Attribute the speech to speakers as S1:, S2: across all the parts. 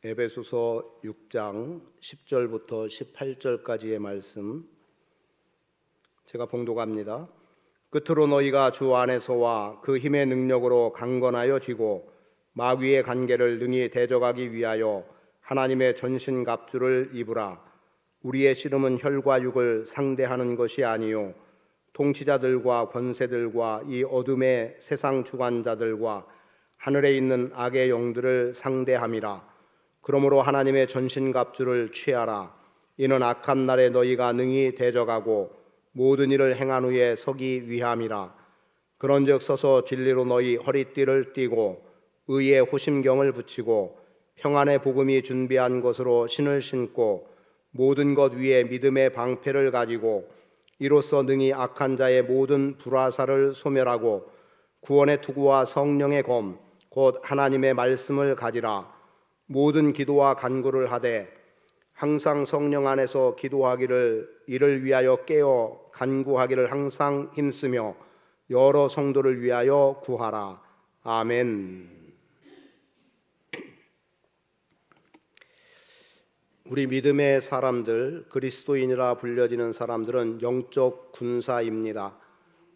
S1: 에베소서 6장 10절부터 18절까지의 말씀 제가 봉독합니다. 끝으로 너희가 주 안에서와 그 힘의 능력으로 강건하여 지고 마귀의 관계를 능히 대적하기 위하여 하나님의 전신갑주를 입으라. 우리의 씨름은 혈과 육을 상대하는 것이 아니요 통치자들과 권세들과 이 어둠의 세상 주관자들과 하늘에 있는 악의 영들을 상대함이라. 그러므로 하나님의 전신갑주를 취하라. 이는 악한 날에 너희가 능히 대적하고 모든 일을 행한 후에 서기 위함이라. 그런즉 서서 진리로 너희 허리띠를 띠고 의의 호심경을 붙이고 평안의 복음이 준비한 것으로 신을 신고 모든 것 위에 믿음의 방패를 가지고 이로써 능히 악한 자의 모든 불화살을 소멸하고 구원의 투구와 성령의 검 곧 하나님의 말씀을 가지라. 모든 기도와 간구를 하되 항상 성령 안에서 기도하기를 이를 위하여 깨어 간구하기를 항상 힘쓰며 여러 성도를 위하여 구하라. 아멘. 우리 믿음의 사람들, 그리스도인이라 불려지는 사람들은 영적 군사입니다.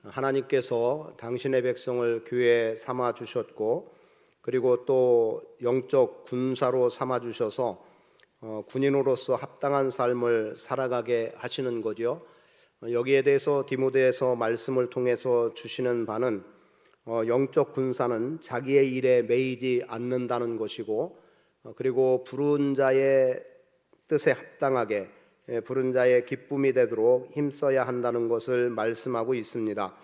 S1: 하나님께서 당신의 백성을 교회에 삼아 주셨고 그리고 또 영적 군사로 삼아 주셔서 군인으로서 합당한 삶을 살아가게 하시는 거죠. 여기에 대해서 디모데에서 말씀을 통해서 주시는 바는 영적 군사는 자기의 일에 매이지 않는다는 것이고 그리고 부른 자의 뜻에 합당하게 부른 자의 기쁨이 되도록 힘써야 한다는 것을 말씀하고 있습니다.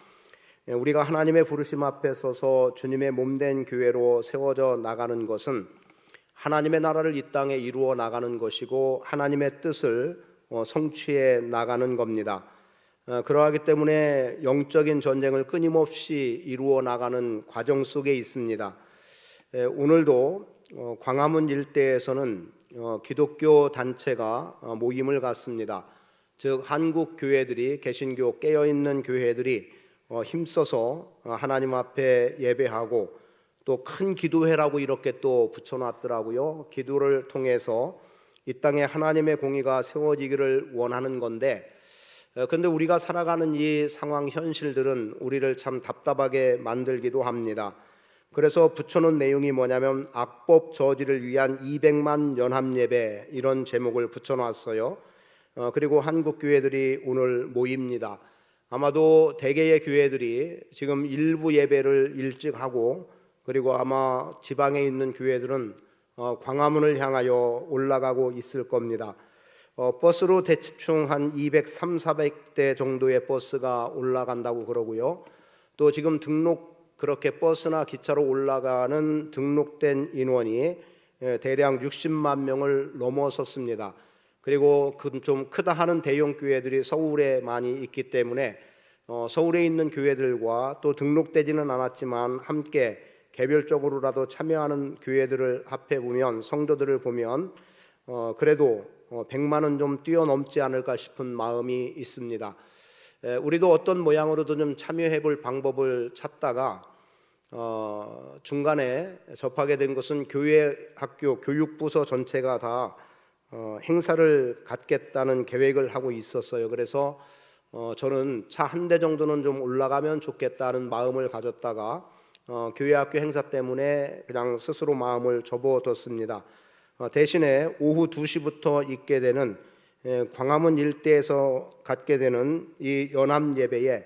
S1: 우리가 하나님의 부르심 앞에 서서 주님의 몸된 교회로 세워져 나가는 것은 하나님의 나라를 이 땅에 이루어 나가는 것이고 하나님의 뜻을 성취해 나가는 겁니다. 그러하기 때문에 영적인 전쟁을 끊임없이 이루어 나가는 과정 속에 있습니다. 오늘도 광화문 일대에서는 기독교 단체가 모임을 갖습니다. 즉 한국 교회들이 개신교 깨어있는 교회들이 힘써서 하나님 앞에 예배하고 또 큰 기도회라고 이렇게 또 붙여놨더라고요. 기도를 통해서 이 땅에 하나님의 공의가 세워지기를 원하는 건데 근데 우리가 살아가는 이 상황 현실들은 우리를 참 답답하게 만들기도 합니다. 그래서 붙여놓은 내용이 뭐냐면 악법 저지를 위한 200만 연합예배 이런 제목을 붙여놨어요. 그리고 한국 교회들이 오늘 모입니다. 아마도 대개의 교회들이 지금 일부 예배를 일찍 하고 그리고 아마 지방에 있는 교회들은 광화문을 향하여 올라가고 있을 겁니다. 버스로 대충 한 230~400대 정도의 버스가 올라간다고 그러고요. 또 지금 그렇게 버스나 기차로 올라가는 등록된 인원이 대략 60만 명을 넘어섰습니다. 그리고 좀 크다 하는 대형 교회들이 서울에 많이 있기 때문에 서울에 있는 교회들과 또 등록되지는 않았지만 함께 개별적으로라도 참여하는 교회들을 합해보면 성도들을 보면 그래도 100만은 좀 뛰어넘지 않을까 싶은 마음이 있습니다. 우리도 어떤 모양으로도 좀 참여해 볼 방법을 찾다가 중간에 접하게 된 것은 교회 학교 교육부서 전체가 다 행사를 갖겠다는 계획을 하고 있었어요. 그래서 저는 차 한 대 정도는 좀 올라가면 좋겠다는 마음을 가졌다가 교회 학교 행사 때문에 그냥 스스로 마음을 접어뒀습니다. 대신에 오후 2시부터 있게 되는 광화문 일대에서 갖게 되는 이 연합 예배에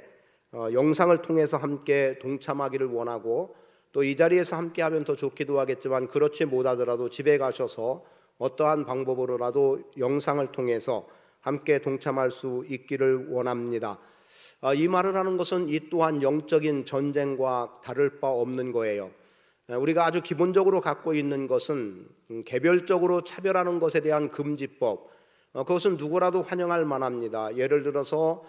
S1: 영상을 통해서 함께 동참하기를 원하고 또 이 자리에서 함께하면 더 좋기도 하겠지만 그렇지 못하더라도 집에 가셔서 어떠한 방법으로라도 영상을 통해서 함께 동참할 수 있기를 원합니다. 이 말을 하는 것은 이 또한 영적인 전쟁과 다를 바 없는 거예요. 우리가 아주 기본적으로 갖고 있는 것은 개별적으로 차별하는 것에 대한 금지법, 그것은 누구라도 환영할 만합니다. 예를 들어서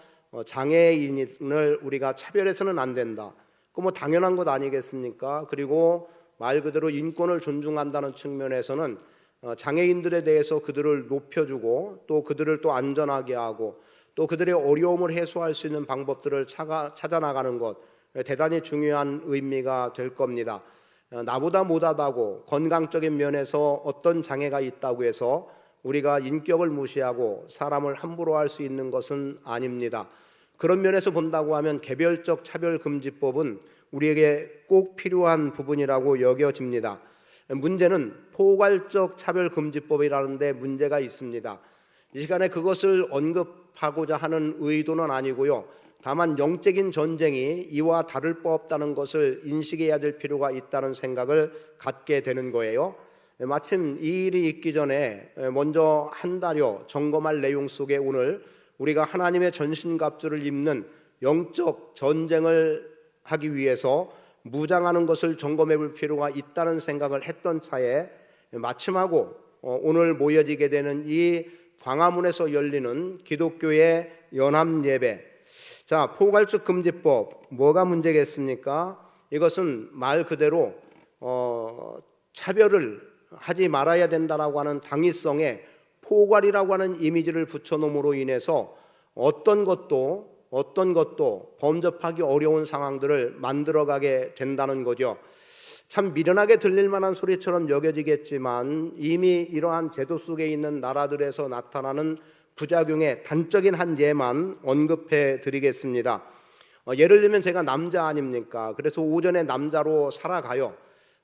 S1: 장애인을 우리가 차별해서는 안 된다. 그 뭐 당연한 것 아니겠습니까? 그리고 말 그대로 인권을 존중한다는 측면에서는 장애인들에 대해서 그들을 높여주고 또 그들을 또 안전하게 하고 또 그들의 어려움을 해소할 수 있는 방법들을 찾아 나가는 것 대단히 중요한 의미가 될 겁니다. 나보다 못하다고 건강적인 면에서 어떤 장애가 있다고 해서 우리가 인격을 무시하고 사람을 함부로 할 수 있는 것은 아닙니다. 그런 면에서 본다고 하면 개별적 차별금지법은 우리에게 꼭 필요한 부분이라고 여겨집니다. 문제는 포괄적 차별금지법이라는 데 문제가 있습니다. 이 시간에 그것을 언급하고자 하는 의도는 아니고요. 다만 영적인 전쟁이 이와 다를 바 없다는 것을 인식해야 될 필요가 있다는 생각을 갖게 되는 거예요. 마침 이 일이 있기 전에 먼저 한 달여 점검할 내용 속에 오늘 우리가 하나님의 전신갑주를 입는 영적 전쟁을 하기 위해서 무장하는 것을 점검해 볼 필요가 있다는 생각을 했던 차에 마침하고 오늘 모여지게 되는 이 광화문에서 열리는 기독교의 연합예배. 자, 포괄적 금지법 뭐가 문제겠습니까? 이것은 말 그대로 차별을 하지 말아야 된다라고 하는 당위성에 포괄이라고 하는 이미지를 붙여놓음으로 인해서 어떤 것도 범접하기 어려운 상황들을 만들어가게 된다는 거죠. 참 미련하게 들릴 만한 소리처럼 여겨지겠지만 이미 이러한 제도 속에 있는 나라들에서 나타나는 부작용의 단적인 한 예만 언급해 드리겠습니다. 예를 들면 제가 남자 아닙니까? 그래서 오전에 남자로 살아가요.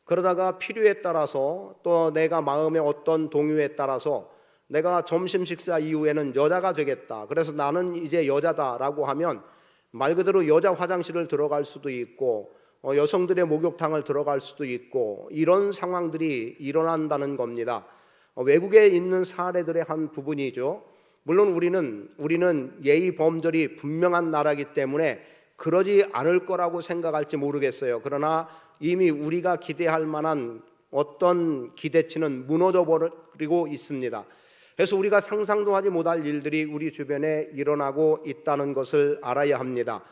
S1: 그러다가 필요에 따라서 또 내가 마음의 어떤 동요에 따라서 내가 점심 식사 이후에는 여자가 되겠다. 그래서 나는 이제 여자다라고 하면 말 그대로 여자 화장실을 들어갈 수도 있고 여성들의 목욕탕을 들어갈 수도 있고 이런 상황들이 일어난다는 겁니다. 외국에 있는 사례들의 한 부분이죠. 물론 우리는 예의 범절이 분명한 나라이기 때문에 그러지 않을 거라고 생각할지 모르겠어요. 그러나 이미 우리가 기대할 만한 어떤 기대치는 무너져 버리고 있습니다. 그래서 우리가 상상도 하지 못할 일들이 우리 주변에 일어나고 있다는 것을 알아야 합니다.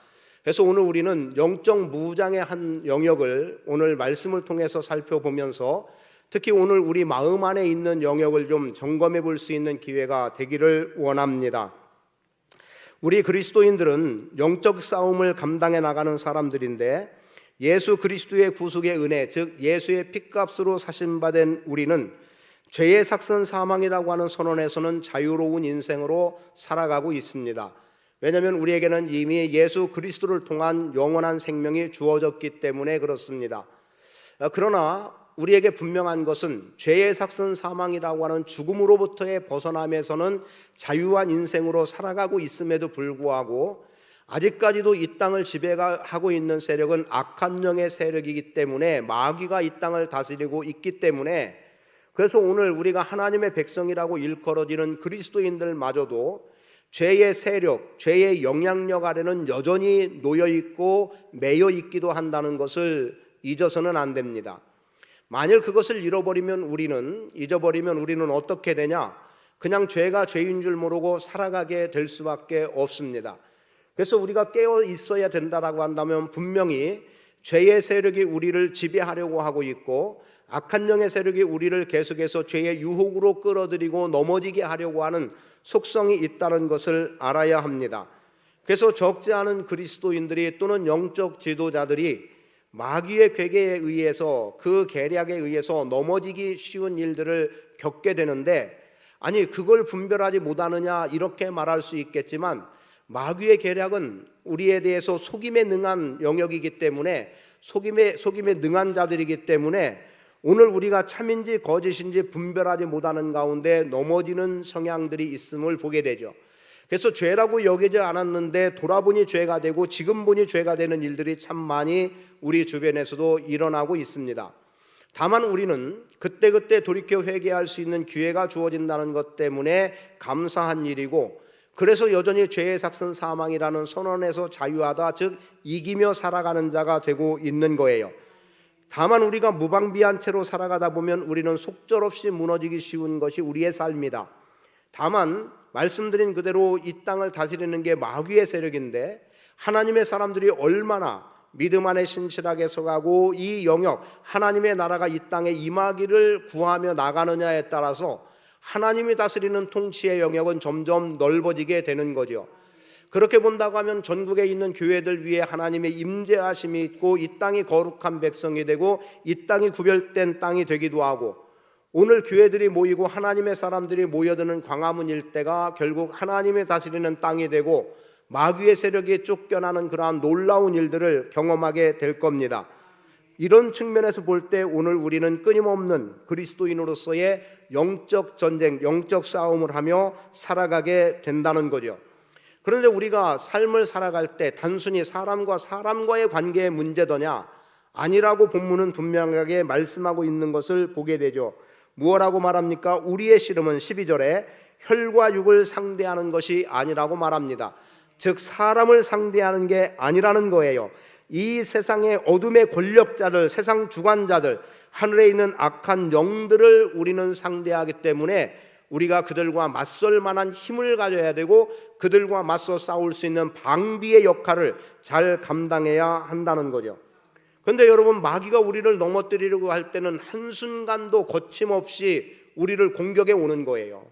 S1: 그래서 오늘 우리는 영적 무장의 한 영역을 오늘 말씀을 통해서 살펴보면서 특히 오늘 우리 마음 안에 있는 영역을 좀 점검해 볼 수 있는 기회가 되기를 원합니다. 우리 그리스도인들은 영적 싸움을 감당해 나가는 사람들인데 예수 그리스도의 구속의 은혜, 즉 예수의 핏값으로 사신받은 우리는 죄의 삭선 사망이라고 하는 선언에서는 자유로운 인생으로 살아가고 있습니다. 왜냐하면 우리에게는 이미 예수 그리스도를 통한 영원한 생명이 주어졌기 때문에 그렇습니다. 그러나 우리에게 분명한 것은 죄의 삭선 사망이라고 하는 죽음으로부터의 벗어남에서는 자유한 인생으로 살아가고 있음에도 불구하고 아직까지도 이 땅을 지배하고 있는 세력은 악한 영의 세력이기 때문에 마귀가 이 땅을 다스리고 있기 때문에 그래서 오늘 우리가 하나님의 백성이라고 일컬어지는 그리스도인들마저도 죄의 세력, 죄의 영향력 아래는 여전히 놓여있고 매여있기도 한다는 것을 잊어서는 안 됩니다. 만일 그것을 잊어버리면 우리는 어떻게 되냐? 그냥 죄가 죄인 줄 모르고 살아가게 될 수밖에 없습니다. 그래서 우리가 깨어 있어야 된다라고 한다면 분명히 죄의 세력이 우리를 지배하려고 하고 있고 악한 영의 세력이 우리를 계속해서 죄의 유혹으로 끌어들이고 넘어지게 하려고 하는 속성이 있다는 것을 알아야 합니다. 그래서 적지 않은 그리스도인들이 또는 영적 지도자들이 마귀의 괴계에 의해서 그 계략에 의해서 넘어지기 쉬운 일들을 겪게 되는데 아니 그걸 분별하지 못하느냐 이렇게 말할 수 있겠지만 마귀의 계략은 우리에 대해서 속임에 능한 영역이기 때문에 속임에 능한 자들이기 때문에 오늘 우리가 참인지 거짓인지 분별하지 못하는 가운데 넘어지는 성향들이 있음을 보게 되죠. 그래서 죄라고 여기지 않았는데 돌아보니 죄가 되고 지금 보니 죄가 되는 일들이 참 많이 우리 주변에서도 일어나고 있습니다. 다만 우리는 그때그때 돌이켜 회개할 수 있는 기회가 주어진다는 것 때문에 감사한 일이고 그래서 여전히 죄의 삭선 사망이라는 선언에서 자유하다, 즉 이기며 살아가는 자가 되고 있는 거예요. 다만 우리가 무방비한 채로 살아가다 보면 우리는 속절없이 무너지기 쉬운 것이 우리의 삶이다. 다만 말씀드린 그대로 이 땅을 다스리는 게 마귀의 세력인데 하나님의 사람들이 얼마나 믿음 안에 신실하게 서가고 이 영역 하나님의 나라가 이 땅에 임하기를 구하며 나가느냐에 따라서 하나님이 다스리는 통치의 영역은 점점 넓어지게 되는 거죠. 그렇게 본다고 하면 전국에 있는 교회들 위에 하나님의 임재하심이 있고 이 땅이 거룩한 백성이 되고 이 땅이 구별된 땅이 되기도 하고, 오늘 교회들이 모이고 하나님의 사람들이 모여드는 광화문 일대가 결국 하나님의 다스리는 땅이 되고 마귀의 세력이 쫓겨나는 그러한 놀라운 일들을 경험하게 될 겁니다. 이런 측면에서 볼 때 오늘 우리는 끊임없는 그리스도인으로서의 영적 전쟁, 영적 싸움을 하며 살아가게 된다는 거죠. 그런데 우리가 삶을 살아갈 때 단순히 사람과 사람과의 관계의 문제더냐? 아니라고 본문은 분명하게 말씀하고 있는 것을 보게 되죠. 무엇라고 말합니까? 우리의 씨름은 12절에 혈과 육을 상대하는 것이 아니라고 말합니다. 즉 사람을 상대하는 게 아니라는 거예요. 이 세상의 어둠의 권력자들, 세상 주관자들, 하늘에 있는 악한 영들을 우리는 상대하기 때문에 우리가 그들과 맞설 만한 힘을 가져야 되고 그들과 맞서 싸울 수 있는 방비의 역할을 잘 감당해야 한다는 거죠. 그런데 여러분, 마귀가 우리를 넘어뜨리려고 할 때는 한순간도 거침없이 우리를 공격해 오는 거예요.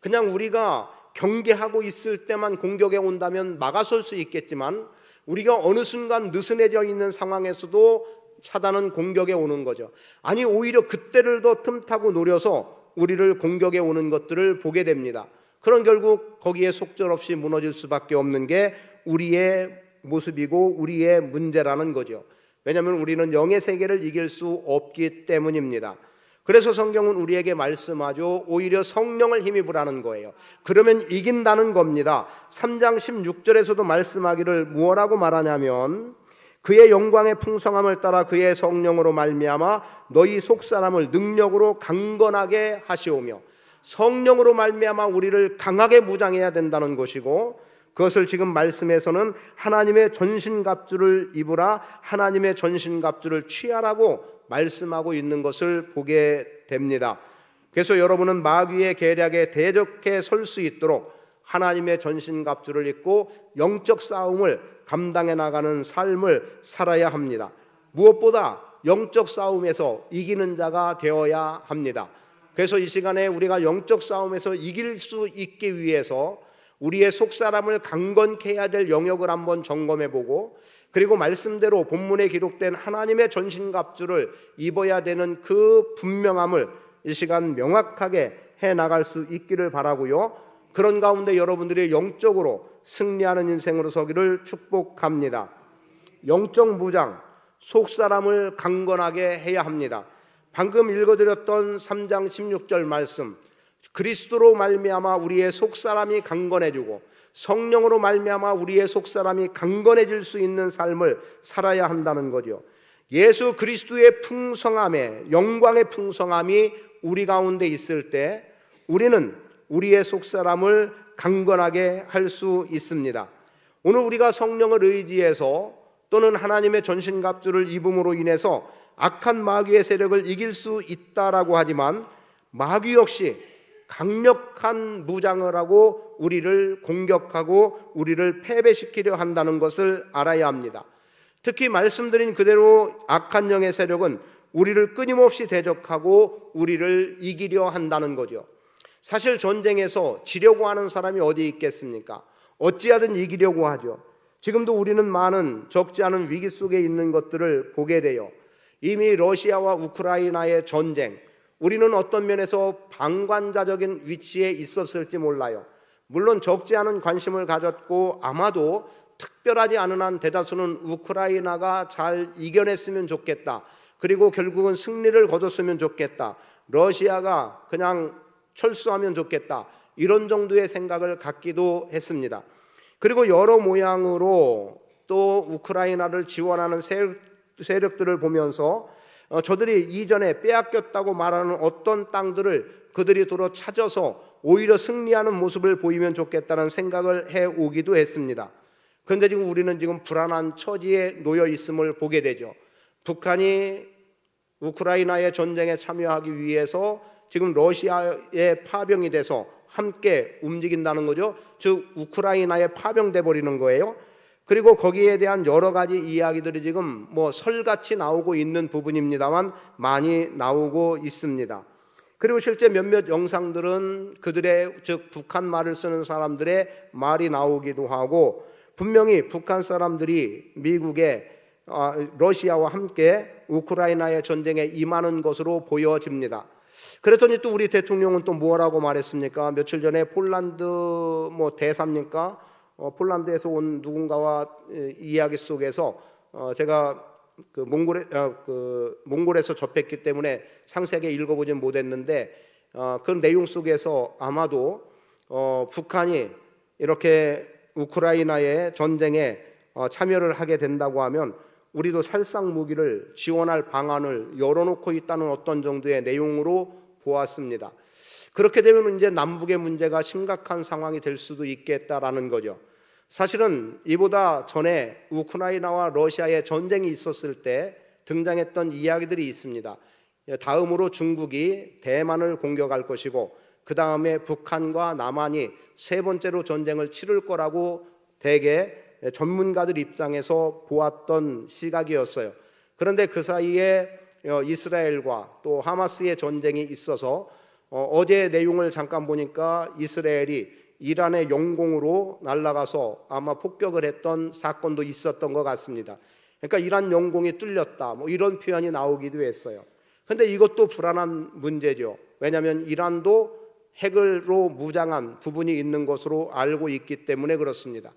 S1: 그냥 우리가 경계하고 있을 때만 공격해 온다면 막아설 수 있겠지만 우리가 어느 순간 느슨해져 있는 상황에서도 사단은 공격해 오는 거죠. 아니, 오히려 그때를 더 틈타고 노려서 우리를 공격해 오는 것들을 보게 됩니다. 그런 결국 거기에 속절없이 무너질 수밖에 없는 게 우리의 모습이고 우리의 문제라는 거죠. 왜냐하면 우리는 영의 세계를 이길 수 없기 때문입니다. 그래서 성경은 우리에게 말씀하죠. 오히려 성령을 힘입으라는 거예요. 그러면 이긴다는 겁니다. 3장 16절에서도 말씀하기를 무엇라고 말하냐면 그의 영광의 풍성함을 따라 그의 성령으로 말미암아 너희 속사람을 능력으로 강건하게 하시오며, 성령으로 말미암아 우리를 강하게 무장해야 된다는 것이고, 그것을 지금 말씀에서는 하나님의 전신갑주를 입으라, 하나님의 전신갑주를 취하라고 말씀하고 있는 것을 보게 됩니다. 그래서 여러분은 마귀의 계략에 대적해 설 수 있도록 하나님의 전신갑주를 입고 영적 싸움을 감당해 나가는 삶을 살아야 합니다. 무엇보다 영적 싸움에서 이기는 자가 되어야 합니다. 그래서 이 시간에 우리가 영적 싸움에서 이길 수 있기 위해서 우리의 속사람을 강건케 해야 될 영역을 한번 점검해보고, 그리고 말씀대로 본문에 기록된 하나님의 전신갑주를 입어야 되는 그 분명함을 이 시간 명확하게 해나갈 수 있기를 바라고요. 그런 가운데 여러분들이 영적으로 승리하는 인생으로 서기를 축복합니다. 영적 무장, 속사람을 강건하게 해야 합니다. 방금 읽어드렸던 3장 16절 말씀, 그리스도로 말미암아 우리의 속사람이 강건해지고 성령으로 말미암아 우리의 속사람이 강건해질 수 있는 삶을 살아야 한다는 거죠. 예수 그리스도의 풍성함에, 영광의 풍성함이 우리 가운데 있을 때 우리는 우리의 속사람을 강건하게 할 수 있습니다. 오늘 우리가 성령을 의지해서 또는 하나님의 전신갑주를 입음으로 인해서 악한 마귀의 세력을 이길 수 있다라고 하지만 마귀 역시 강력한 무장을 하고 우리를 공격하고 우리를 패배시키려 한다는 것을 알아야 합니다. 특히 말씀드린 그대로 악한 영의 세력은 우리를 끊임없이 대적하고 우리를 이기려 한다는 거죠. 사실 전쟁에서 지려고 하는 사람이 어디 있겠습니까? 어찌하든 이기려고 하죠. 지금도 우리는 많은 적지 않은 위기 속에 있는 것들을 보게 돼요. 이미 러시아와 우크라이나의 전쟁, 우리는 어떤 면에서 방관자적인 위치에 있었을지 몰라요. 물론 적지 않은 관심을 가졌고 아마도 특별하지 않은 한 대다수는 우크라이나가 잘 이겨냈으면 좋겠다, 그리고 결국은 승리를 거뒀으면 좋겠다, 러시아가 그냥 철수하면 좋겠다, 이런 정도의 생각을 갖기도 했습니다. 그리고 여러 모양으로 또 우크라이나를 지원하는 세력들을 보면서 저들이 이전에 빼앗겼다고 말하는 어떤 땅들을 그들이 도로 찾아서 오히려 승리하는 모습을 보이면 좋겠다는 생각을 해오기도 했습니다. 그런데 지금 우리는 지금 불안한 처지에 놓여 있음을 보게 되죠. 북한이 우크라이나의 전쟁에 참여하기 위해서 지금 러시아의 파병이 돼서 함께 움직인다는 거죠. 즉 우크라이나에 파병돼 버리는 거예요. 그리고 거기에 대한 여러 가지 이야기들이 지금 설같이 나오고 있는 부분입니다만 많이 나오고 있습니다. 그리고 실제 몇몇 영상들은 그들의, 즉 북한 말을 쓰는 사람들의 말이 나오기도 하고, 분명히 북한 사람들이 미국의 러시아와 함께 우크라이나의 전쟁에 임하는 것으로 보여집니다. 그랬더니 또 우리 대통령은 또 뭐라고 말했습니까? 며칠 전에 폴란드 대사입니까? 폴란드에서 온 누군가와 이야기 속에서 제가 몽골에서 접했기 때문에 상세하게 읽어보진 못했는데, 그 내용 속에서 아마도 북한이 이렇게 우크라이나의 전쟁에 참여를 하게 된다고 하면 우리도 살상 무기를 지원할 방안을 열어놓고 있다는 어떤 정도의 내용으로 보았습니다. 그렇게 되면 이제 남북의 문제가 심각한 상황이 될 수도 있겠다라는 거죠. 사실은 이보다 전에 우크라이나와 러시아의 전쟁이 있었을 때 등장했던 이야기들이 있습니다. 다음으로 중국이 대만을 공격할 것이고, 그 다음에 북한과 남한이 세 번째로 전쟁을 치를 거라고 대개 전문가들 입장에서 보았던 시각이었어요. 그런데 그 사이에 이스라엘과 또 하마스의 전쟁이 있어서 어제 내용을 잠깐 보니까 이스라엘이 이란의 영공으로 날아가서 아마 폭격을 했던 사건도 있었던 것 같습니다. 그러니까 이란 영공이 뚫렸다, 이런 표현이 나오기도 했어요. 그런데 이것도 불안한 문제죠. 왜냐하면 이란도 핵으로 무장한 부분이 있는 것으로 알고 있기 때문에 그렇습니다.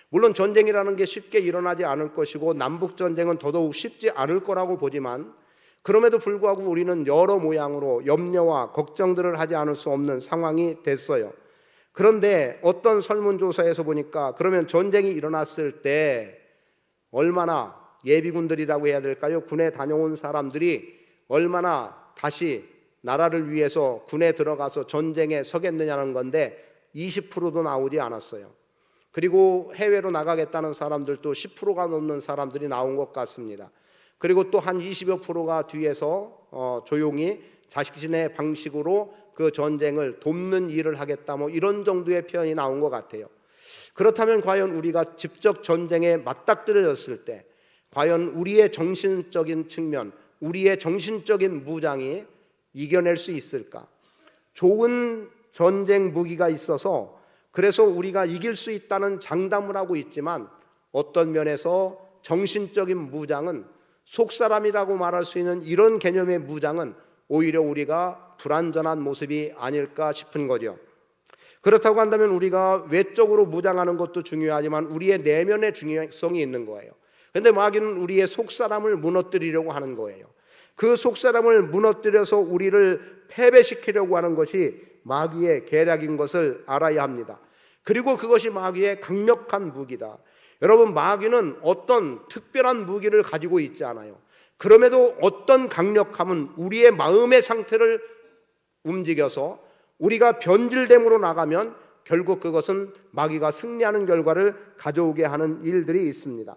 S1: 물론 전쟁이라는 게 쉽게 일어나지 않을 것이고 남북 전쟁은 더더욱 쉽지 않을 거라고 보지만, 그럼에도 불구하고 우리는 여러 모양으로 염려와 걱정들을 하지 않을 수 없는 상황이 됐어요. 그런데 어떤 설문조사에서 보니까 그러면 전쟁이 일어났을 때 얼마나 예비군들이라고 해야 될까요? 군에 다녀온 사람들이 얼마나 다시 나라를 위해서 군에 들어가서 전쟁에 서겠느냐는 건데 20%도 나오지 않았어요. 그리고 해외로 나가겠다는 사람들도 10%가 넘는 사람들이 나온 것 같습니다. 그리고 또 한 20여 프로가 뒤에서 조용히 자신의 방식으로 그 전쟁을 돕는 일을 하겠다, 이런 정도의 표현이 나온 것 같아요. 그렇다면 과연 우리가 직접 전쟁에 맞닥뜨려졌을 때 과연 우리의 정신적인 측면, 우리의 정신적인 무장이 이겨낼 수 있을까? 좋은 전쟁 무기가 있어서 그래서 우리가 이길 수 있다는 장담을 하고 있지만, 어떤 면에서 정신적인 무장은, 속사람이라고 말할 수 있는 이런 개념의 무장은 오히려 우리가 불완전한 모습이 아닐까 싶은 거죠. 그렇다고 한다면 우리가 외적으로 무장하는 것도 중요하지만 우리의 내면의 중요성이 있는 거예요. 그런데 마귀는 우리의 속사람을 무너뜨리려고 하는 거예요. 그 속사람을 무너뜨려서 우리를 패배시키려고 하는 것이 마귀의 계략인 것을 알아야 합니다. 그리고 그것이 마귀의 강력한 무기다. 여러분, 마귀는 어떤 특별한 무기를 가지고 있지 않아요. 그럼에도 어떤 강력함은 우리의 마음의 상태를 움직여서 우리가 변질됨으로 나가면 결국 그것은 마귀가 승리하는 결과를 가져오게 하는 일들이 있습니다.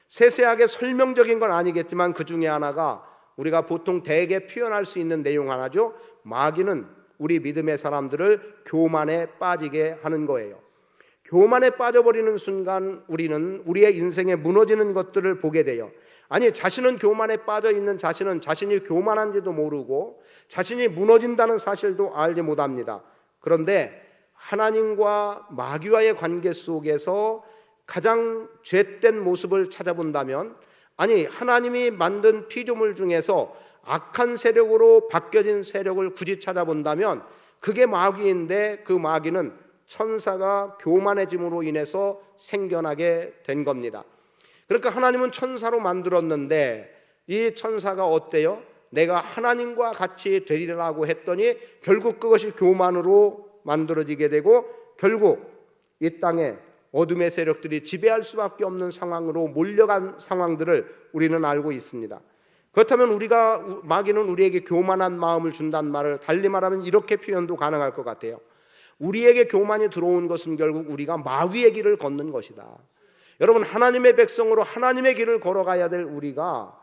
S1: 세세하게 설명적인 건 아니겠지만 그 중에 하나가 우리가 보통 대개 표현할 수 있는 내용 하나죠. 마귀는 우리 믿음의 사람들을 교만에 빠지게 하는 거예요. 교만에 빠져버리는 순간 우리는 우리의 인생에 무너지는 것들을 보게 돼요. 아니, 자신은 교만에 빠져 있는 자신은 자신이 교만한지도 모르고 자신이 무너진다는 사실도 알지 못합니다. 그런데 하나님과 마귀와의 관계 속에서 가장 죄된 모습을 찾아본다면, 아니, 하나님이 만든 피조물 중에서 악한 세력으로 바뀌어진 세력을 굳이 찾아본다면 그게 마귀인데, 그 마귀는 천사가 교만해짐으로 인해서 생겨나게 된 겁니다. 그러니까 하나님은 천사로 만들었는데 이 천사가 어때요? 내가 하나님과 같이 되리라고 했더니 결국 그것이 교만으로 만들어지게 되고 결국 이 땅에 어둠의 세력들이 지배할 수밖에 없는 상황으로 몰려간 상황들을 우리는 알고 있습니다. 그렇다면 마귀는 우리에게 교만한 마음을 준다는 말을 달리 말하면 이렇게 표현도 가능할 것 같아요. 우리에게 교만이 들어온 것은 결국 우리가 마귀의 길을 걷는 것이다. 여러분, 하나님의 백성으로 하나님의 길을 걸어가야 될 우리가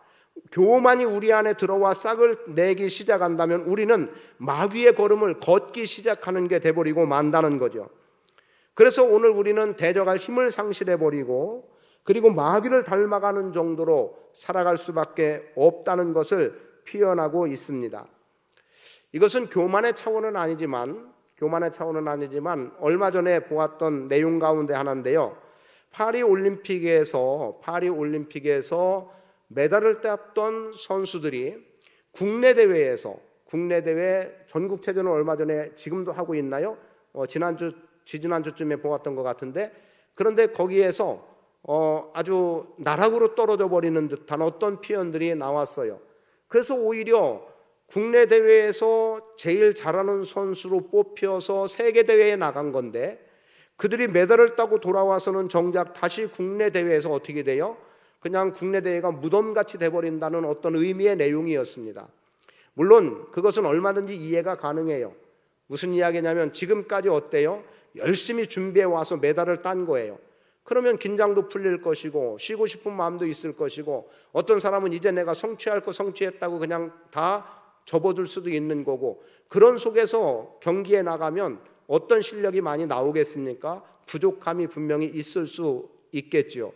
S1: 교만이 우리 안에 들어와 싹을 내기 시작한다면 우리는 마귀의 걸음을 걷기 시작하는 게 돼버리고 만다는 거죠. 그래서 오늘 우리는 대적할 힘을 상실해버리고 그리고 마귀를 닮아가는 정도로 살아갈 수밖에 없다는 것을 표현하고 있습니다. 이것은 교만의 차원은 아니지만 얼마 전에 보았던 내용 가운데 하나인데요. 파리 올림픽에서 메달을 땄던 선수들이 국내 대회 전국체전을 얼마 전에 지금도 하고 있나요? 지지난주쯤에 보았던 것 같은데, 그런데 거기에서 아주 나락으로 떨어져 버리는 듯한 어떤 표현들이 나왔어요. 그래서 오히려 국내 대회에서 제일 잘하는 선수로 뽑혀서 세계 대회에 나간 건데, 그들이 메달을 따고 돌아와서는 정작 다시 국내 대회에서 어떻게 돼요? 그냥 국내 대회가 무덤같이 돼버린다는 어떤 의미의 내용이었습니다. 물론 그것은 얼마든지 이해가 가능해요. 무슨 이야기냐면 지금까지 어때요? 열심히 준비해 와서 메달을 딴 거예요. 그러면 긴장도 풀릴 것이고 쉬고 싶은 마음도 있을 것이고, 어떤 사람은 이제 내가 성취할 거 성취했다고 그냥 다 접어들 수도 있는 거고, 그런 속에서 경기에 나가면 어떤 실력이 많이 나오겠습니까? 부족함이 분명히 있을 수 있겠지요.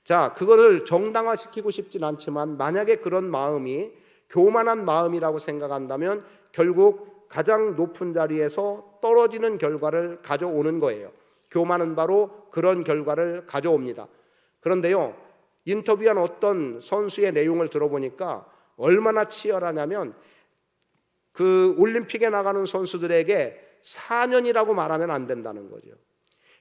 S1: 자, 그거를 정당화시키고 싶진 않지만 만약에 그런 마음이 교만한 마음이라고 생각한다면 결국 가장 높은 자리에서 떨어지는 결과를 가져오는 거예요. 교만은 바로 그런 결과를 가져옵니다. 그런데요, 인터뷰한 어떤 선수의 내용을 들어보니까 얼마나 치열하냐면, 그 올림픽에 나가는 선수들에게 4년이라고 말하면 안 된다는 거죠.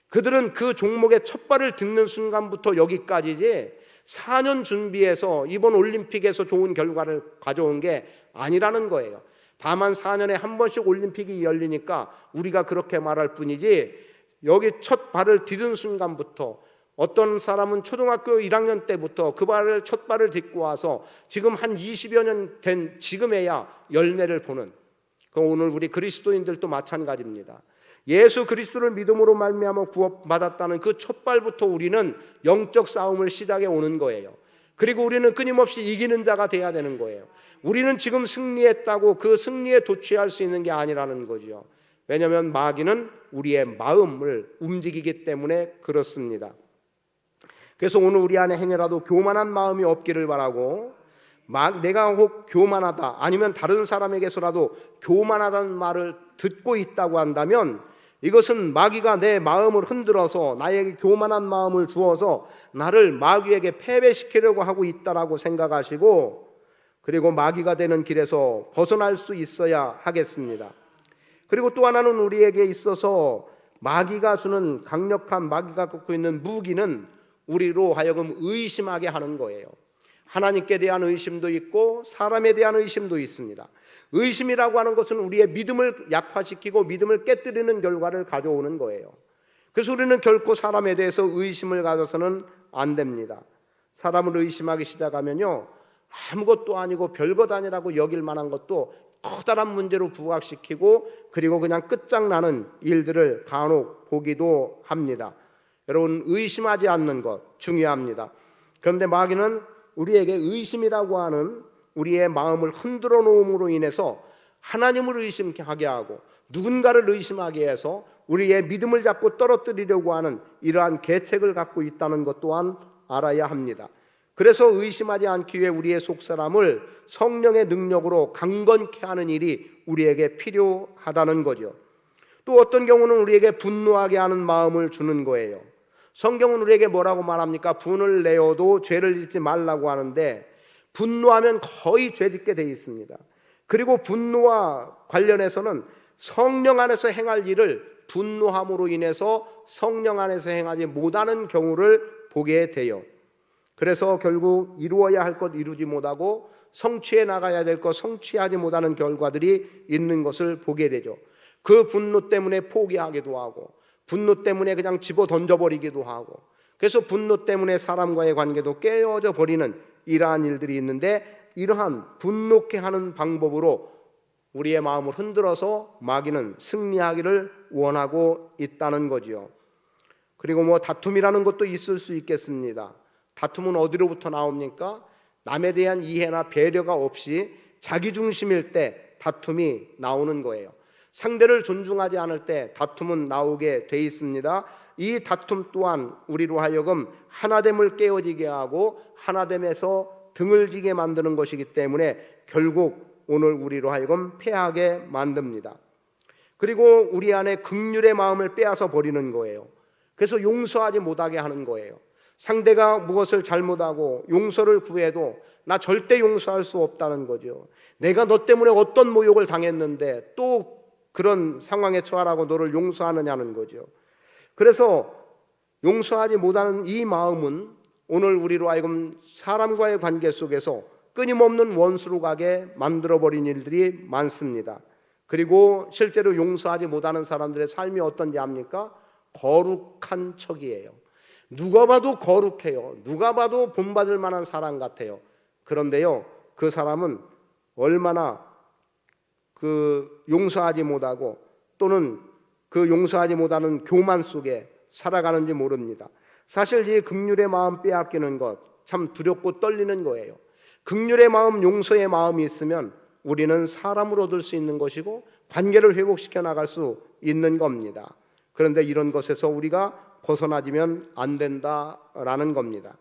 S1: 그들은 그 종목의 첫 발을 딛는 순간부터 여기까지지 4년 준비해서 이번 올림픽에서 좋은 결과를 가져온 게 아니라는 거예요. 다만 4년에 한 번씩 올림픽이 열리니까 우리가 그렇게 말할 뿐이지, 여기 첫 발을 디딘 순간부터, 어떤 사람은 초등학교 1학년 때부터 첫 발을 딛고 와서 지금 한 20여 년 된 지금에야 열매를 보는, 그 오늘 우리 그리스도인들도 마찬가지입니다. 예수 그리스도를 믿음으로 말미암아 구원받았다는 그 첫 발부터 우리는 영적 싸움을 시작해 오는 거예요. 그리고 우리는 끊임없이 이기는 자가 돼야 되는 거예요. 우리는 지금 승리했다고 그 승리에 도취할 수 있는 게 아니라는 거죠. 왜냐하면 마귀는 우리의 마음을 움직이기 때문에 그렇습니다. 그래서 오늘 우리 안에 행여라도 교만한 마음이 없기를 바라고, 내가 혹 교만하다, 아니면 다른 사람에게서라도 교만하다는 말을 듣고 있다고 한다면 이것은 마귀가 내 마음을 흔들어서 나에게 교만한 마음을 주어서 나를 마귀에게 패배시키려고 하고 있다라고 생각하시고, 그리고 마귀가 되는 길에서 벗어날 수 있어야 하겠습니다. 그리고 또 하나는 우리에게 있어서 마귀가 갖고 있는 무기는 우리로 하여금 의심하게 하는 거예요. 하나님께 대한 의심도 있고 사람에 대한 의심도 있습니다. 의심이라고 하는 것은 우리의 믿음을 약화시키고 믿음을 깨뜨리는 결과를 가져오는 거예요. 그래서 우리는 결코 사람에 대해서 의심을 가져서는 안 됩니다. 사람을 의심하기 시작하면요, 아무것도 아니고 별것 아니라고 여길 만한 것도 커다란 문제로 부각시키고, 그리고 그냥 끝장나는 일들을 간혹 보기도 합니다. 여러분, 의심하지 않는 것 중요합니다. 그런데 마귀는 우리에게 의심이라고 하는 우리의 마음을 흔들어 놓음으로 인해서 하나님을 의심하게 하고 누군가를 의심하게 해서 우리의 믿음을 자꾸 떨어뜨리려고 하는 이러한 계책을 갖고 있다는 것 또한 알아야 합니다. 그래서 의심하지 않기 위해 우리의 속사람을 성령의 능력으로 강건케 하는 일이 우리에게 필요하다는 거죠. 또 어떤 경우는 우리에게 분노하게 하는 마음을 주는 거예요. 성경은 우리에게 뭐라고 말합니까? 분을 내어도 죄를 짓지 말라고 하는데, 분노하면 거의 죄짓게 되어 있습니다. 그리고 분노와 관련해서는 성령 안에서 행할 일을 분노함으로 인해서 성령 안에서 행하지 못하는 경우를 보게 돼요. 그래서 결국 이루어야 할 것 이루지 못하고 성취해 나가야 될 것 성취하지 못하는 결과들이 있는 것을 보게 되죠. 그 분노 때문에 포기하기도 하고, 분노 때문에 그냥 집어 던져버리기도 하고, 그래서 분노 때문에 사람과의 관계도 깨어져 버리는 이러한 일들이 있는데, 이러한 분노케 하는 방법으로 우리의 마음을 흔들어서 마귀는 승리하기를 원하고 있다는 거지요. 그리고 다툼이라는 것도 있을 수 있겠습니다. 다툼은 어디로부터 나옵니까? 남에 대한 이해나 배려가 없이 자기중심일 때 다툼이 나오는 거예요. 상대를 존중하지 않을 때 다툼은 나오게 돼 있습니다. 이 다툼 또한 우리로 하여금 하나됨을 깨어지게 하고 하나됨에서 등을 지게 만드는 것이기 때문에 결국 오늘 우리로 하여금 패하게 만듭니다. 그리고 우리 안에 긍휼의 마음을 빼앗아 버리는 거예요. 그래서 용서하지 못하게 하는 거예요. 상대가 무엇을 잘못하고 용서를 구해도 나 절대 용서할 수 없다는 거죠. 내가 너 때문에 어떤 모욕을 당했는데 또 그런 상황에 처하라고 너를 용서하느냐는 거죠. 그래서 용서하지 못하는 이 마음은 오늘 우리로 하여금 사람과의 관계 속에서 끊임없는 원수로 가게 만들어버린 일들이 많습니다. 그리고 실제로 용서하지 못하는 사람들의 삶이 어떤지 압니까? 거룩한 척이에요. 누가 봐도 거룩해요. 누가 봐도 본받을 만한 사람 같아요. 그런데요, 그 사람은 얼마나 용서하지 못하고 또는 그 용서하지 못하는 교만 속에 살아가는지 모릅니다. 사실 이 긍휼의 마음 빼앗기는 것 참 두렵고 떨리는 거예요. 긍휼의 마음, 용서의 마음이 있으면 우리는 사람을 얻을 수 있는 것이고 관계를 회복시켜 나갈 수 있는 겁니다. 그런데 이런 것에서 우리가 벗어나지면 안 된다라는 겁니다.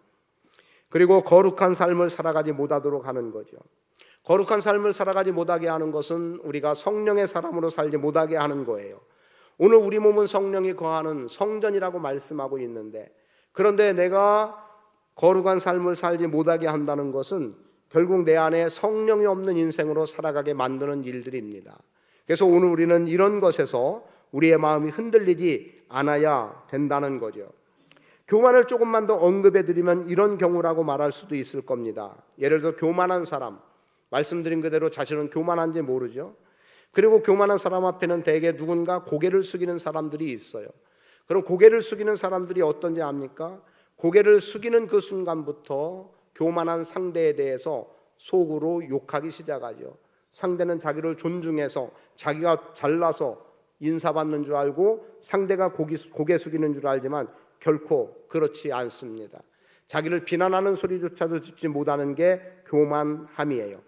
S1: 그리고 거룩한 삶을 살아가지 못하도록 하는 거죠. 거룩한 삶을 살아가지 못하게 하는 것은 우리가 성령의 사람으로 살지 못하게 하는 거예요. 오늘 우리 몸은 성령이 거하는 성전이라고 말씀하고 있는데, 그런데 내가 거룩한 삶을 살지 못하게 한다는 것은 결국 내 안에 성령이 없는 인생으로 살아가게 만드는 일들입니다. 그래서 오늘 우리는 이런 것에서 우리의 마음이 흔들리지 않아야 된다는 거죠. 교만을 조금만 더 언급해 드리면 이런 경우라고 말할 수도 있을 겁니다. 예를 들어 교만한 사람, 말씀드린 그대로 자신은 교만한지 모르죠. 그리고 교만한 사람 앞에는 대개 누군가 고개를 숙이는 사람들이 있어요. 그럼 고개를 숙이는 사람들이 어떤지 압니까? 고개를 숙이는 그 순간부터 교만한 상대에 대해서 속으로 욕하기 시작하죠. 상대는 자기를 존중해서 자기가 잘나서 인사받는 줄 알고 상대가 고개 숙이는 줄 알지만 결코 그렇지 않습니다. 자기를 비난하는 소리조차도 듣지 못하는 게 교만함이에요.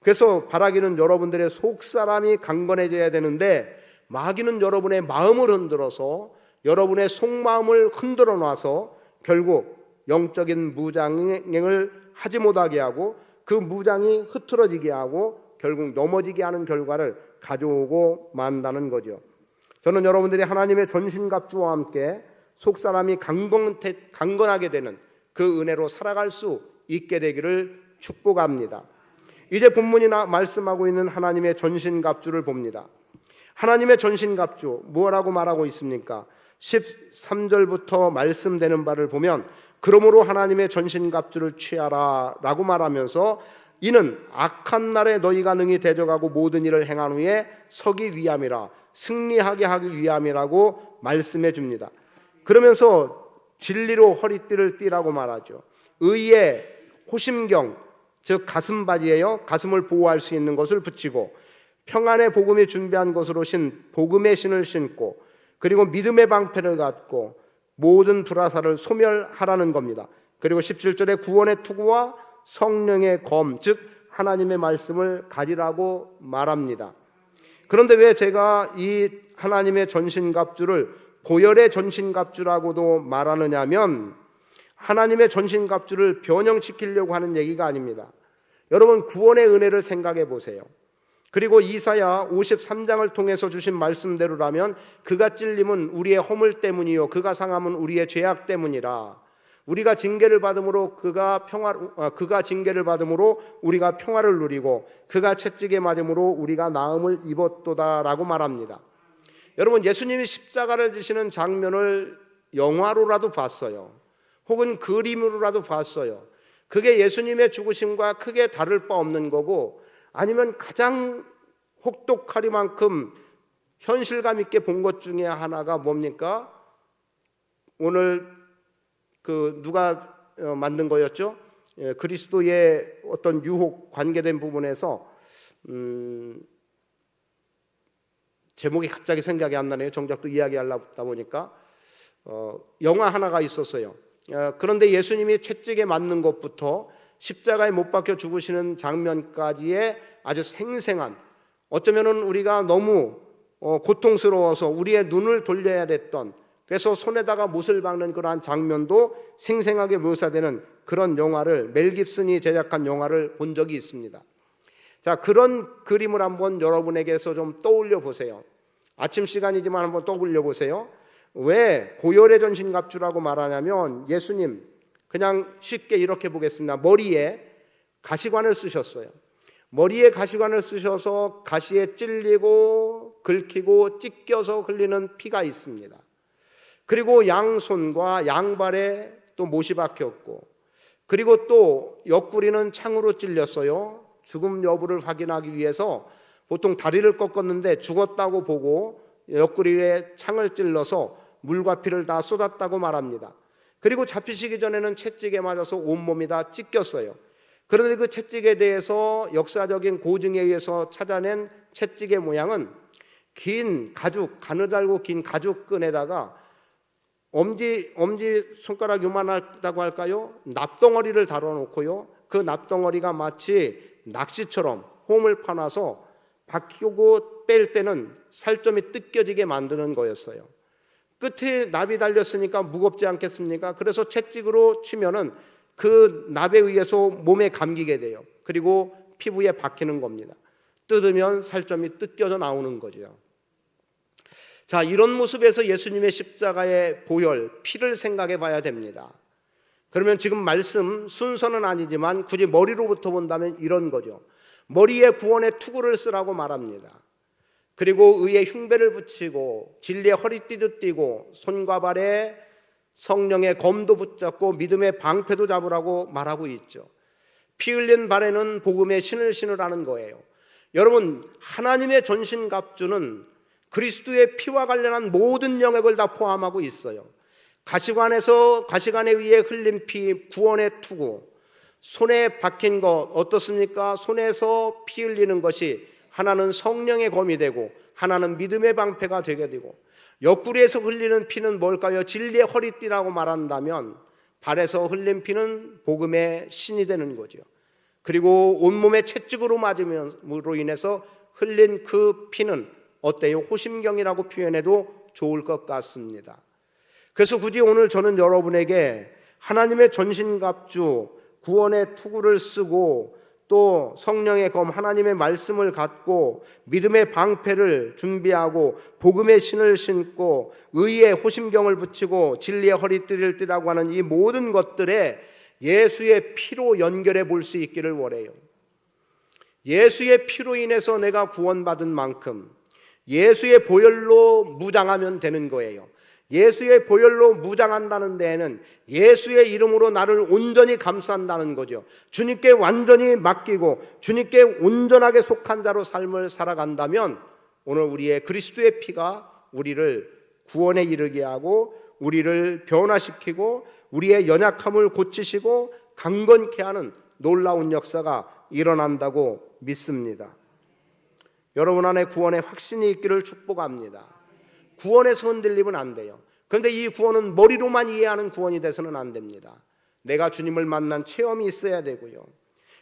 S1: 그래서 바라기는 여러분들의 속사람이 강건해져야 되는데, 마귀는 여러분의 마음을 흔들어서 여러분의 속마음을 흔들어 놔서 결국 영적인 무장을 하지 못하게 하고 그 무장이 흐트러지게 하고 결국 넘어지게 하는 결과를 가져오고 만다는 거죠. 저는 여러분들이 하나님의 전신갑주와 함께 속사람이 강건하게 되는 그 은혜로 살아갈 수 있게 되기를 축복합니다. 이제 본문이 말씀하고 있는 하나님의 전신갑주를 봅니다. 하나님의 전신갑주 뭐라고 말하고 있습니까? 13절부터 말씀되는 바를 보면 그러므로 하나님의 전신갑주를 취하라 라고 말하면서 이는 악한 날에 너희가 능히 대적하고 모든 일을 행한 후에 서기 위함이라, 승리하게 하기 위함이라고 말씀해 줍니다. 그러면서 진리로 허리띠를 띠라고 말하죠. 의의 호심경, 즉 가슴바지예요. 가슴을 보호할 수 있는 것을 붙이고, 평안의 복음이 준비한 것으로 복음의 신을 신고, 그리고 믿음의 방패를 갖고 모든 불화살을 소멸하라는 겁니다. 그리고 17절에 구원의 투구와 성령의 검, 즉 하나님의 말씀을 가지라고 말합니다. 그런데 왜 제가 이 하나님의 전신갑주를 고열의 전신갑주라고도 말하느냐면, 하나님의 전신갑주를 변형시키려고 하는 얘기가 아닙니다. 여러분, 구원의 은혜를 생각해 보세요. 그리고 이사야 53장을 통해서 주신 말씀대로라면 그가 찔림은 우리의 허물 때문이요 그가 상함은 우리의 죄악 때문이라. 우리가 징계를 받음으로 그가 징계를 받음으로 우리가 평화를 누리고 그가 채찍에 맞음으로 우리가 나음을 입었도다라고 말합니다. 여러분, 예수님이 십자가를 지시는 장면을 영화로라도 봤어요. 혹은 그림으로라도 봤어요. 그게 예수님의 죽으심과 크게 다를 바 없는 거고, 아니면 가장 혹독하리만큼 현실감 있게 본 것 중에 하나가 뭡니까? 오늘 누가 만든 거였죠? 그리스도의 어떤 유혹 관계된 부분에서 제목이 갑자기 생각이 안 나네요. 정작 또 이야기하려다 보니까 영화 하나가 있었어요. 그런데 예수님이 채찍에 맞는 것부터 십자가에 못 박혀 죽으시는 장면까지의 아주 생생한, 어쩌면은 우리가 너무 고통스러워서 우리의 눈을 돌려야 됐던, 그래서 손에다가 못을 박는 그러한 장면도 생생하게 묘사되는 그런 영화를, 멜 깁슨이 제작한 영화를 본 적이 있습니다. 자, 그런 그림을 한번 여러분에게서 좀 떠올려 보세요. 아침 시간이지만 한번 떠올려 보세요. 왜 고열의 전신갑주라고 말하냐면 예수님 그냥 쉽게 이렇게 보겠습니다. 머리에 가시관을 쓰셨어요. 머리에 가시관을 쓰셔서 가시에 찔리고 긁히고 찢겨서 흘리는 피가 있습니다. 그리고 양손과 양발에 또 못이 박혔고, 그리고 또 옆구리는 창으로 찔렸어요. 죽음 여부를 확인하기 위해서 보통 다리를 꺾었는데 죽었다고 보고 옆구리에 창을 찔러서 물과 피를 다 쏟았다고 말합니다. 그리고 잡히시기 전에는 채찍에 맞아서 온몸이 다 찢겼어요. 그런데 그 채찍에 대해서 역사적인 고증에 의해서 찾아낸 채찍의 모양은 긴 가죽, 가느다랗고 긴 가죽끈에다가 엄지 손가락 요만하다고 할까요? 납덩어리를 달아놓고요, 그 납덩어리가 마치 낚시처럼 홈을 파놔서 박히고 뺄 때는 살점이 뜯겨지게 만드는 거였어요. 끝에 납이 달렸으니까 무겁지 않겠습니까? 그래서 채찍으로 치면은 그 납에 의해서 몸에 감기게 돼요. 그리고 피부에 박히는 겁니다. 뜯으면 살점이 뜯겨져 나오는 거죠. 자, 이런 모습에서 예수님의 십자가의 보혈, 피를 생각해 봐야 됩니다. 그러면 지금 말씀 순서는 아니지만 굳이 머리로부터 본다면 이런 거죠. 머리에 구원의 투구를 쓰라고 말합니다. 그리고 의의 흉배를 붙이고 진리의 허리띠도 띠고 손과 발에 성령의 검도 붙잡고 믿음의 방패도 잡으라고 말하고 있죠. 피 흘린 발에는 복음의 신을 신으라는 거예요. 여러분, 하나님의 전신갑주는 그리스도의 피와 관련한 모든 영역을 다 포함하고 있어요. 가시관에 의해 흘린 피, 구원의 투구, 손에 박힌 것 어떻습니까? 손에서 피 흘리는 것이 하나는 성령의 검이 되고 하나는 믿음의 방패가 되게 되고, 옆구리에서 흘리는 피는 뭘까요? 진리의 허리띠라고 말한다면 발에서 흘린 피는 복음의 신이 되는 거죠. 그리고 온몸에 채찍으로 맞음으로 인해서 흘린 그 피는 어때요? 호심경이라고 표현해도 좋을 것 같습니다. 그래서 굳이 오늘 저는 여러분에게 하나님의 전신갑주, 구원의 투구를 쓰고 또 성령의 검, 하나님의 말씀을 갖고 믿음의 방패를 준비하고 복음의 신을 신고 의의 호심경을 붙이고 진리의 허리띠를 띠라고 하는 이 모든 것들에 예수의 피로 연결해 볼 수 있기를 원해요. 예수의 피로 인해서 내가 구원받은 만큼 예수의 보혈로 무장하면 되는 거예요. 예수의 보혈로 무장한다는 데에는 예수의 이름으로 나를 온전히 감싼다는 거죠. 주님께 완전히 맡기고 주님께 온전하게 속한 자로 삶을 살아간다면 오늘 우리의 그리스도의 피가 우리를 구원에 이르게 하고 우리를 변화시키고 우리의 연약함을 고치시고 강건케 하는 놀라운 역사가 일어난다고 믿습니다. 여러분 안에 구원의 확신이 있기를 축복합니다. 구원에서 흔들리면 안 돼요. 그런데 이 구원은 머리로만 이해하는 구원이 돼서는 안 됩니다. 내가 주님을 만난 체험이 있어야 되고요.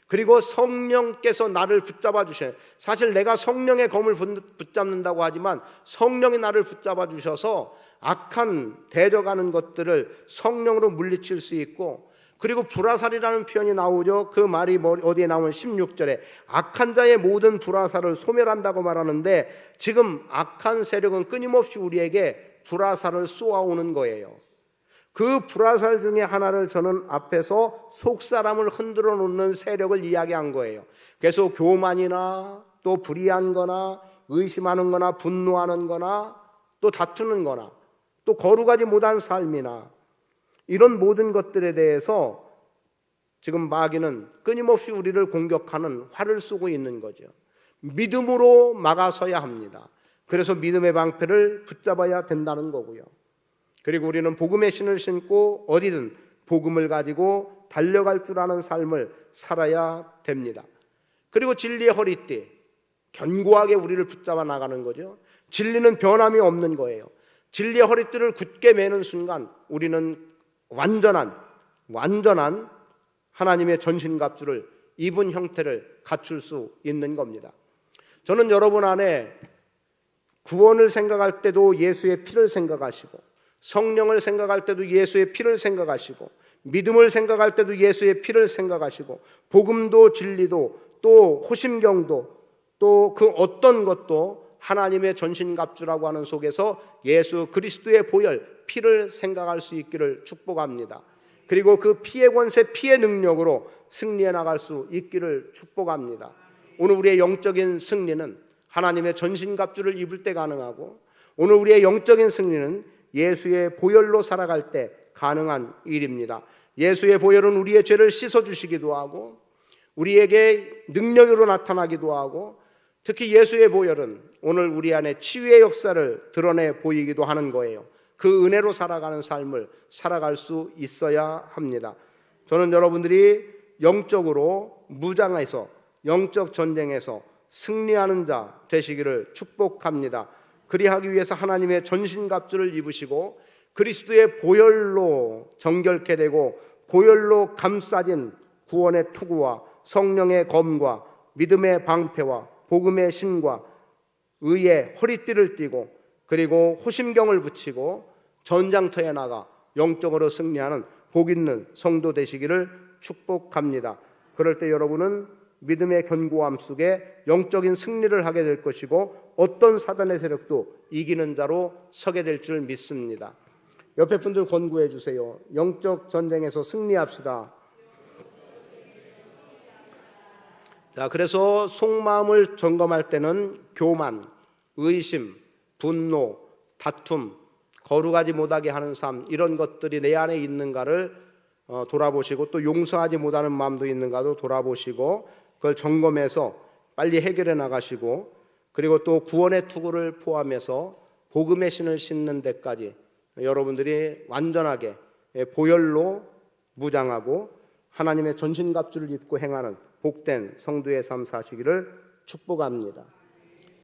S1: 그리고 성령께서 나를 붙잡아 주셔요. 사실 내가 성령의 검을 붙잡는다고 하지만 성령이 나를 붙잡아 주셔서 악한 대적하는 것들을 성령으로 물리칠 수 있고, 그리고 불화살이라는 표현이 나오죠. 그 말이 어디에 나오면 16절에 악한 자의 모든 불화살을 소멸한다고 말하는데, 지금 악한 세력은 끊임없이 우리에게 불화살을 쏘아오는 거예요. 그 불화살 중에 하나를 저는 앞에서 속사람을 흔들어 놓는 세력을 이야기한 거예요. 그래서 교만이나 또 불의한 거나 의심하는 거나 분노하는 거나 또 다투는 거나 또 거룩하지 못한 삶이나 이런 모든 것들에 대해서 지금 마귀는 끊임없이 우리를 공격하는 활을 쏘고 있는 거죠. 믿음으로 막아서야 합니다. 그래서 믿음의 방패를 붙잡아야 된다는 거고요. 그리고 우리는 복음의 신을 신고 어디든 복음을 가지고 달려갈 줄 아는 삶을 살아야 됩니다. 그리고 진리의 허리띠, 견고하게 우리를 붙잡아 나가는 거죠. 진리는 변함이 없는 거예요. 진리의 허리띠를 굳게 매는 순간 우리는 완전한 하나님의 전신갑주를 입은 형태를 갖출 수 있는 겁니다. 저는 여러분 안에 구원을 생각할 때도 예수의 피를 생각하시고, 성령을 생각할 때도 예수의 피를 생각하시고, 믿음을 생각할 때도 예수의 피를 생각하시고, 복음도 진리도 또 호심경도 또 그 어떤 것도 하나님의 전신갑주라고 하는 속에서 예수 그리스도의 보혈, 피를 생각할 수 있기를 축복합니다. 그리고 그 피의 권세, 피의 능력으로 승리해 나갈 수 있기를 축복합니다. 오늘 우리의 영적인 승리는 하나님의 전신갑주를 입을 때 가능하고, 오늘 우리의 영적인 승리는 예수의 보혈로 살아갈 때 가능한 일입니다. 예수의 보혈은 우리의 죄를 씻어주시기도 하고 우리에게 능력으로 나타나기도 하고, 특히 예수의 보혈은 오늘 우리 안에 치유의 역사를 드러내 보이기도 하는 거예요. 그 은혜로 살아가는 삶을 살아갈 수 있어야 합니다. 저는 여러분들이 영적으로 무장해서 영적 전쟁에서 승리하는 자 되시기를 축복합니다. 그리하기 위해서 하나님의 전신갑주를 입으시고 그리스도의 보혈로 정결케 되고 보혈로 감싸진 구원의 투구와 성령의 검과 믿음의 방패와 복음의 신과 의의 허리띠를 띠고 그리고 호심경을 붙이고 전장터에 나가 영적으로 승리하는 복 있는 성도 되시기를 축복합니다. 그럴 때 여러분은 믿음의 견고함 속에 영적인 승리를 하게 될 것이고 어떤 사단의 세력도 이기는 자로 서게 될 줄 믿습니다. 옆에 분들 권고해 주세요. 영적 전쟁에서 승리합시다. 자, 그래서 속마음을 점검할 때는 교만, 의심, 분노, 다툼, 거룩하지 못하게 하는 삶, 이런 것들이 내 안에 있는가를 돌아보시고, 또 용서하지 못하는 마음도 있는가도 돌아보시고, 그걸 점검해서 빨리 해결해 나가시고, 그리고 또 구원의 투구를 포함해서 복음의 신을 신는 데까지 여러분들이 완전하게 보혈로 무장하고 하나님의 전신갑주를 입고 행하는 복된 성도의 삶 사시기를 축복합니다.